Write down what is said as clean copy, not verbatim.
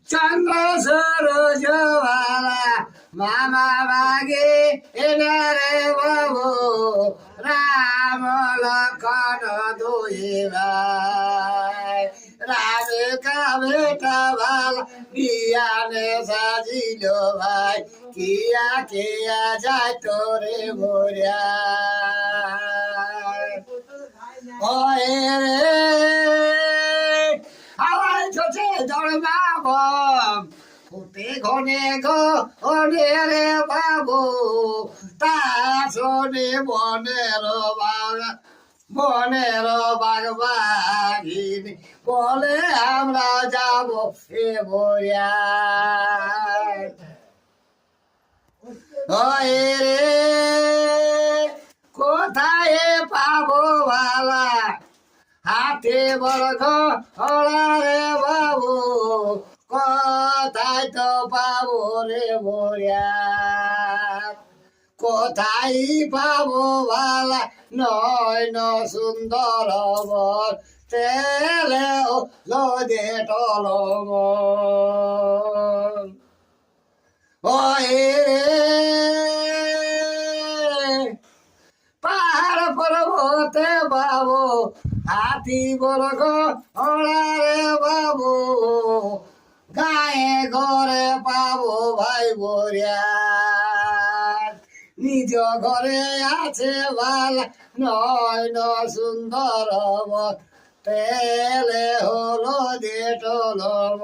চন্দ্র সরোজবালা মামা বাগে এনে রে বাবু রাম লক্ষণ দুই ভাই রামে কাবেটা ভালা বিয়ানে সাজিল ভাই কিয়া কিয়া যায় তোরে ভরিয়া ওরে হাওয়ায় ছোটে দরবাব ফুটে ঘনে ঘনে রে বাবু তা শোনে মনের বাগবাগিনী বলে আমরা যাব এ বইয়া রে কোথায় পাবো ভালা হাতে বর্গ রে বাবু কোথায় তো পাবো রে বইয়া কোথায় পাবো ভালা নয়ন সুন্দর বর তেলে লোদে টলম ওরে পাহাড় পর্বতে বাবু হাতি বর্গ রে বাবু গায়ে ঘরে পাবো ভাই বরিয়া নিজ ঘরে আছে ভালা নয়ন সুন্দর তেলে হলো দে টলম